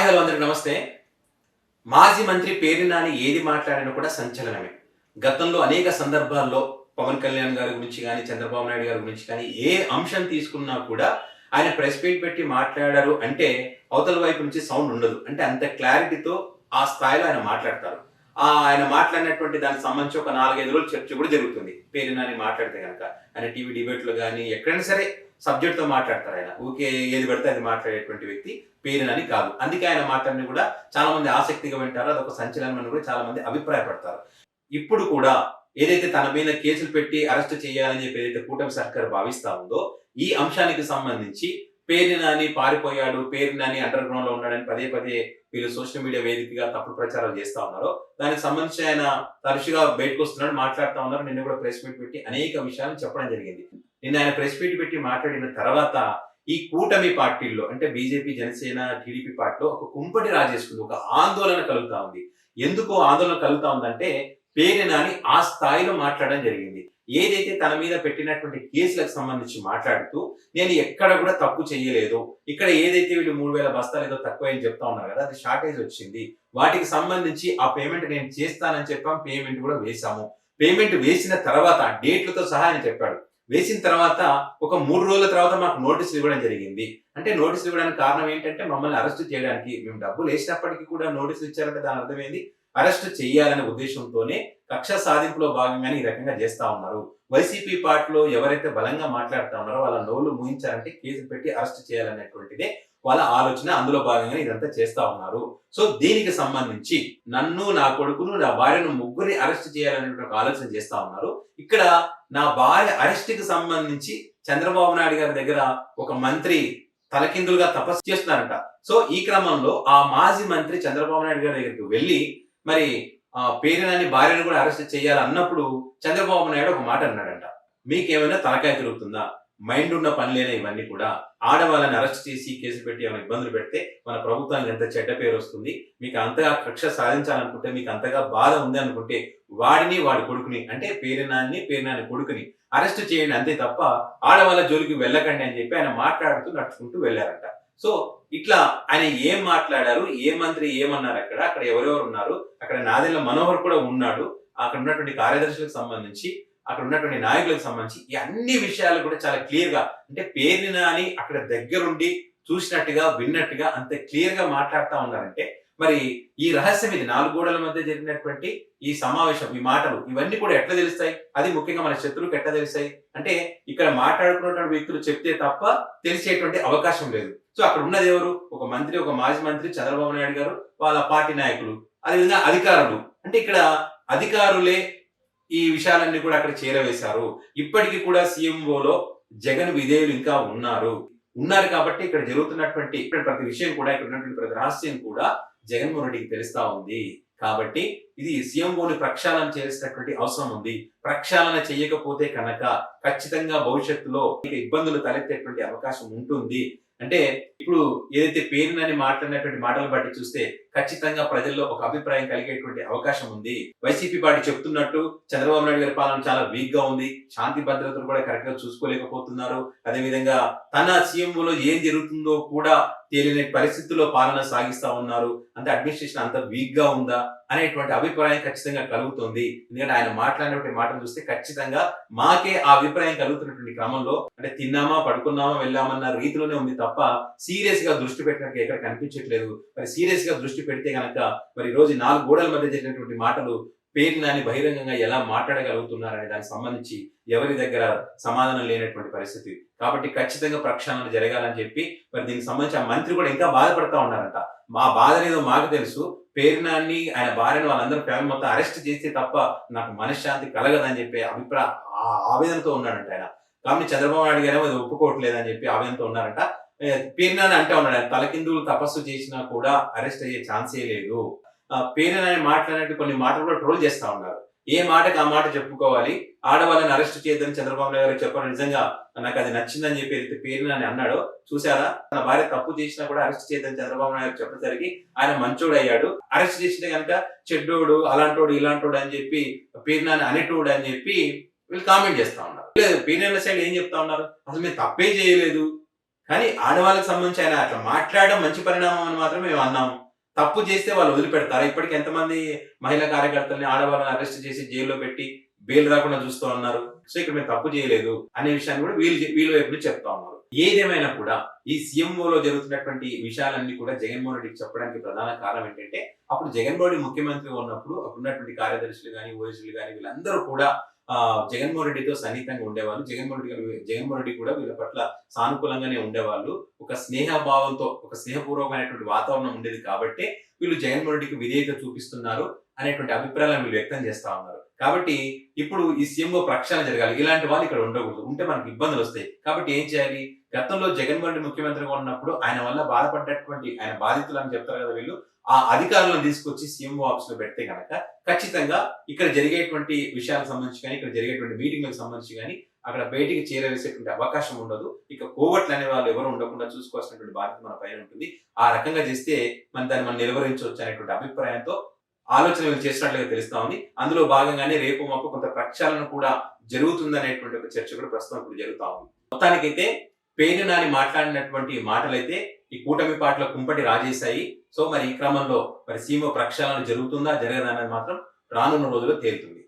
Hello అందరికి నమస్తే. మాజీ మంత్రి పేర్ని నాని ఏది మాట్లాడినా కూడా సంచలనమే. గతంలో అనేక సందర్భాల్లో పవన్ కళ్యాణ్ గారి గురించి గాని, చంద్రబాబు నాయుడు గారి గురించి కానీ ఏ అంశం తీసుకున్నా కూడా ఆయన ప్రెస్ మీట్ పెట్టి మాట్లాడారు అంటే అవతల వైపు నుంచి సౌండ్ ఉండదు. అంటే అంత క్లారిటీతో ఆ స్థాయిలో ఆయన మాట్లాడతారు. ఆయన మాట్లాడినటువంటి దానికి సంబంధించి ఒక 4, 5 రోజులు చర్చ కూడా జరుగుతుంది. పేర్ని నాని మాట్లాడితే గనక. ఆయన టీవీ డిబేట్‌లో గాని ఎక్కడైనా సరే సబ్జెక్ట్‌తో మాట్లాడతారు ఆయన. ఊరికే ఏది పడితే అది మాట్లాడేటువంటి వ్యక్తి పేరు నాని కాదు. అందుకే ఆయన మాటలని కూడా చాలా మంది ఆసక్తిగా వింటారు. అదొక సంచలనం అని కూడా చాలా మంది అభిప్రాయపడతారు. ఇప్పుడు కూడా ఏదైతే తన మీద కేసులు పెట్టి అరెస్ట్ చేయాలని చెప్పి ఏదైతే కూటమి సర్కార్ భావిస్తా ఉందో, ఈ అంశానికి సంబంధించి పేర్ని నాని పారిపోయాడు, పేర్ని నాని అండర్ గ్రౌండ్ లో ఉన్నాడని పదే పదే వీళ్ళు సోషల్ మీడియా వేదికగా తప్పుడు ప్రచారాలు చేస్తా ఉన్నారు. దానికి సంబంధించి ఆయన తరచుగా బయటకు వస్తున్నాడు, మాట్లాడుతా ఉన్నారు. నిన్న కూడా ప్రెస్ మీట్ పెట్టి అనేక విషయాలు చెప్పడం జరిగింది. నిన్న ఆయన ప్రెస్ మీట్ పెట్టి మాట్లాడిన తర్వాత ఈ కూటమి పార్టీల్లో అంటే బీజేపీ, జనసేన, టీడీపీ పార్టీలో ఒక కుంపటి రాజేసుకుంది. ఒక ఆందోళన కలుగుతా ఉంది. ఎందుకు ఆందోళన కలుగుతా ఉందంటే పేర్ని నాని ఆ స్థాయిలో మాట్లాడడం జరిగింది. ఏదైతే తన మీద పెట్టినటువంటి కేసులకు సంబంధించి మాట్లాడుతూ నేను ఎక్కడ కూడా తప్పు చేయలేదు. ఇక్కడ ఏదైతే వీళ్ళు 3000 బస్తాలు ఏదో తక్కువ అని చెప్తా ఉన్నారు కదా, అది షార్టేజ్ వచ్చింది. వాటికి సంబంధించి ఆ పేమెంట్ నేను చేస్తానని చెప్పాం. పేమెంట్ కూడా వేశాము. పేమెంట్ వేసిన తర్వాత డేట్లతో సహా ఆయన చెప్పాడు. వేసిన తర్వాత ఒక 3 రోజుల తర్వాత మాకు నోటీసులు ఇవ్వడం జరిగింది. అంటే నోటీసులు ఇవ్వడానికి కారణం ఏంటంటే మమ్మల్ని అరెస్ట్ చేయడానికి. మేము డబ్బులు వేసినప్పటికీ కూడా నోటీసులు ఇచ్చారంటే దాని అర్థం ఏంది? అరెస్ట్ చేయాలనే ఉద్దేశంతోనే కక్ష సాధింపులో భాగంగానే ఈ రకంగా చేస్తా ఉన్నారు. వైసీపీ పార్టీలో ఎవరైతే బలంగా మాట్లాడుతా ఉన్నారో వాళ్ళ నోళ్లు మూయించారంటే కేసు పెట్టి అరెస్ట్ చేయాలనేటువంటిదే వాళ్ళ ఆలోచన. అందులో భాగంగా ఇదంతా చేస్తా ఉన్నారు. సో దీనికి సంబంధించి నన్ను, నా కొడుకును, నా భార్యను ముగ్గురిని అరెస్ట్ చేయాలనే ఆలోచన చేస్తా ఉన్నారు. ఇక్కడ నా భార్య అరెస్ట్ కి సంబంధించి చంద్రబాబు నాయుడు గారి దగ్గర ఒక మంత్రి తలకిందులుగా తపస్సు చేస్తున్నారంట. సో ఈ క్రమంలో ఆ మాజీ మంత్రి చంద్రబాబు నాయుడు గారి దగ్గరికి వెళ్ళి మరి పేర్ని నాని భార్యను కూడా అరెస్ట్ చేయాలన్నప్పుడు చంద్రబాబు నాయుడు ఒక మాట అన్నాడంట. మీకేమైనా తలకాయ తిరుగుతుందా? మైండ్ ఉన్న పనులేనా ఇవన్నీ కూడా? ఆడవాళ్ళని అరెస్ట్ చేసి కేసు పెట్టి ఏమైనా ఇబ్బందులు పెడితే మన ప్రభుత్వానికి ఎంత చెడ్డ పేరు వస్తుంది. మీకు అంతగా కక్ష సాధించాలనుకుంటే, మీకు అంతగా బాధ ఉంది అనుకుంటే వాడిని, వాడి కొడుకుని అంటే పేర్ని నాని కొడుకుని అరెస్ట్ చేయండి అంతే తప్ప ఆడవాళ్ళ జోలికి వెళ్ళకండి అని చెప్పి ఆయన మాట్లాడుతూ నడుచుకుంటూ వెళ్ళారంట. సో ఇట్లా ఆయన ఏం మాట్లాడారు, ఏ మంత్రి ఏమన్నారు, అక్కడ ఎవరెవరు ఉన్నారు, అక్కడ నాదెళ్ల మనోహర్ కూడా ఉన్నాడు, అక్కడ ఉన్నటువంటి కార్యదర్శులకు సంబంధించి, అక్కడ ఉన్నటువంటి నాయకులకు సంబంధించి ఈ అన్ని విషయాలు కూడా చాలా క్లియర్ గా అంటే పేర్ని నాని అక్కడ దగ్గరుండి చూసినట్టుగా విన్నట్టుగా అంత క్లియర్ గా మాట్లాడుతా ఉన్నారంటే మరి ఈ రహస్యం ఇది 4 గోడల మధ్య జరిగినటువంటి ఈ సమావేశం, ఈ మాటలు ఇవన్నీ కూడా ఎట్లా తెలుస్తాయి? అది ముఖ్యంగా మన శత్రువులకు ఎట్లా తెలుస్తాయి అంటే ఇక్కడ మాట్లాడుకున్నటువంటి వ్యక్తులు చెప్తే తప్ప తెలిసేటువంటి అవకాశం లేదు. సో అక్కడ ఉన్నది ఎవరు? ఒక మంత్రి, ఒక మాజీ మంత్రి చంద్రబాబు నాయుడు గారు, వాళ్ళ పార్టీ నాయకులు, అదేవిధంగా అధికారులు. అంటే ఇక్కడ అధికారులే ఈ విషయాలన్నీ కూడా అక్కడ చేరవేశారు. ఇప్పటికీ కూడా సీఎంఓలో జగన్ విధేయులు ఇంకా ఉన్నారు కాబట్టి ఇక్కడ జరుగుతున్నటువంటి ప్రతి విషయం కూడా, ఇక్కడ ఉన్నటువంటి ప్రతి రహస్యం కూడా జగన్మోహన్ రెడ్డికి తెలుస్తా ఉంది. కాబట్టి ఇది సీఎంఓని ప్రక్షాళన చేసినటువంటి అవసరం ఉంది. ప్రక్షాళన చేయకపోతే కనుక ఖచ్చితంగా భవిష్యత్తులో ఇబ్బందులు తలెత్తేటువంటి అవకాశం ఉంటుంది. అంటే ఇప్పుడు ఏదైతే పేర్ని నాని మాట్లాడినటువంటి మాటలు బట్టి చూస్తే ఖచ్చితంగా ప్రజల్లో ఒక అభిప్రాయం కలిగేటువంటి అవకాశం ఉంది. వైసీపీ పార్టీ చెప్తున్నట్టు చంద్రబాబు నాయుడు గారి పాలన చాలా వీక్ గా ఉంది, శాంతి భద్రతలు కూడా కరెక్ట్ గా చూసుకోలేకపోతున్నారు, అదేవిధంగా తన సీఎంలో ఏం జరుగుతుందో కూడా తెలియని పరిస్థితుల్లో పాలన సాగిస్తా ఉన్నారు, అంటే అడ్మినిస్ట్రేషన్ అంత వీక్ గా ఉందా అనేటువంటి అభిప్రాయం ఖచ్చితంగా కలుగుతుంది. ఎందుకంటే ఆయన మాట్లాడినటువంటి మాటలు చూస్తే ఖచ్చితంగా మాకే ఆ అభిప్రాయం కలుగుతున్నటువంటి క్రమంలో అంటే తిన్నామా, పడుకున్నామా, వెళ్ళామన్న రీతిలోనే ఉంది తప్ప సీరియస్ గా దృష్టి పెట్టినట్టు ఎక్కడ కనిపించట్లేదు. మరి సీరియస్ గా దృష్టి పెడితే గనక మరి ఈ రోజు 4 గోడల మధ్య జరిగినటువంటి మాటలు పేర్ని నాని బహిరంగంగా ఎలా మాట్లాడగలుగుతున్నారనే దానికి సంబంధించి ఎవరి దగ్గర సమాధానం లేనటువంటి పరిస్థితి. కాబట్టి ఖచ్చితంగా ప్రక్షాళన జరగాలని చెప్పి మరి దీనికి సంబంధించి ఆ మంత్రి కూడా ఇంకా బాధపడతా ఉన్నారంట. మా బాధ ఏదో మాకు తెలుసు, పేర్ని నాని, ఆయన భార్యను, వాళ్ళందరూ ఫ్యామిలీ మొత్తం అరెస్ట్ చేస్తే తప్ప నాకు మనశ్శాంతి కలగదని చెప్పి ఆవేదనతో ఉన్నాడంట ఆయన. కాబట్టి చంద్రబాబు నాయుడు గారేమో అది ఒప్పుకోవట్లేదని చెప్పి ఆవేదనతో ఉన్నారంట. పేర్ని నాని అంటే ఉన్నాడు, ఆయన తలకిందులు తపస్సు చేసినా కూడా అరెస్ట్ అయ్యే ఛాన్సే లేదు. పేర్ని నాని మాట్లాడినట్టు కొన్ని మాటలు కూడా ట్రోల్ చేస్తా ఉన్నారు. ఏ మాటకి ఆ మాట చెప్పుకోవాలి, ఆడవాళ్ళని అరెస్ట్ చేయొద్దని చంద్రబాబు నాయుడు గారు చెప్పడం నిజంగా నాకు అది నచ్చిందని చెప్పి పేర్ని నాని అన్నాడో చూసారా. తన భార్య తప్పు చేసినా కూడా అరెస్ట్ చేయొద్దని చంద్రబాబు నాయుడు చెప్పేసరికి ఆయన మంచోడు అయ్యాడు. అరెస్ట్ చేసినా కనుక చెడ్డోడు, అలాంటోడు, ఇలాంటోడు అని చెప్పి పేర్ని నాని అనేటోడు అని చెప్పి వీళ్ళు కామెంట్ చేస్తా ఉన్నారు. పేర్ని నాని సైడ్ ఏం చెప్తా ఉన్నారు? అసలు మీరు తప్పే చేయలేదు, కానీ ఆడవాళ్ళకి సంబంధించి ఆయన అట్లా మాట్లాడడం మంచి పరిణామం అని మాత్రం మేము అన్నాము. తప్పు చేస్తే వాళ్ళు వదిలిపెడతారా? ఇప్పటికి ఎంతమంది మహిళా కార్యకర్తల్ని, ఆడవాళ్ళని అరెస్ట్ చేసి జైల్లో పెట్టి బెయిల్ రాకుండా చూస్తూ ఉన్నారు. సో ఇక్కడ మేము తప్పు చేయలేదు అనే విషయాన్ని కూడా వీళ్ళ వైపు నుంచి చెప్తా ఉన్నారు. ఏదేమైనా కూడా ఈ సీఎంఓలో జరుగుతున్నటువంటి విషయాలన్నీ కూడా జగన్మోహన్ రెడ్డికి చెప్పడానికి ప్రధాన కారణం ఏంటంటే, అప్పుడు జగన్మోహన్ రెడ్డి ముఖ్యమంత్రిగా ఉన్నప్పుడు అప్పుడున్నటువంటి కార్యదర్శులు గాని, ఓఎస్లు గాని వీళ్ళందరూ కూడా జగన్మోహన్ రెడ్డితో సన్నిహితంగా ఉండేవాళ్ళు. జగన్మోహన్ రెడ్డి కూడా వీళ్ళ పట్ల సానుకూలంగానే ఉండేవాళ్ళు. ఒక స్నేహభావంతో, ఒక స్నేహపూర్వకమైనటువంటి వాతావరణం ఉండేది కాబట్టే వీళ్ళు జగన్మోహన్ రెడ్డికి విధేయత చూపిస్తున్నారు అనేటువంటి అభిప్రాయాలను వీళ్ళు వ్యక్తం చేస్తా ఉన్నారు. కాబట్టి ఇప్పుడు ఈ సీఎంఓ ప్రక్షాళన జరగాలి. ఇలాంటి వాళ్ళు ఇక్కడ ఉండకూడదు. ఉంటే మనకి ఇబ్బందులు వస్తాయి. కాబట్టి ఏం చేయాలి? గతంలో జగన్మోహన్ రెడ్డి ముఖ్యమంత్రిగా ఉన్నప్పుడు ఆయన వల్ల బాధపడ్డటువంటి ఆయన బాధితులు అని చెప్తారు కదా వీళ్ళు, ఆ అధికారులను తీసుకొచ్చి సీఎంఓ ఆఫీస్ లో పెడితే గనక ఖచ్చితంగా ఇక్కడ జరిగేటువంటి విషయాలకు సంబంధించి కానీ, ఇక్కడ జరిగేటువంటి మీటింగ్లకు సంబంధించి కానీ అక్కడ బయటికి చేరవేసేటువంటి అవకాశం ఉండదు. ఇక కోవట్లు అనే వాళ్ళు ఎవరు ఉండకుండా చూసుకోవాల్సినటువంటి బాధ్యత మన పైన ఉంటుంది. ఆ రకంగా చేస్తే దాన్ని మనం నిలువరించవచ్చు అనేటువంటి అభిప్రాయంతో ఆలోచన వీళ్ళు చేసినట్లుగా తెలుస్తా ఉంది. అందులో భాగంగానే రేపు మాపు కొంత ప్రక్షాళన కూడా జరుగుతుందనేటువంటి ఒక చర్చ కూడా ప్రస్తుతం ఇప్పుడు జరుగుతా ఉంది. మొత్తానికైతే పేర్ని నాని మాట్లాడినటువంటి మాటలైతే ఈ కూటమి పార్టీలో కుంపటి రాజేశాయి. సో మరి ఈ క్రమంలో మరి సీఎంఓ ప్రక్షాళన జరుగుతుందా జరగదా అనేది మాత్రం రానున్న రోజుల్లో తేలుతుంది.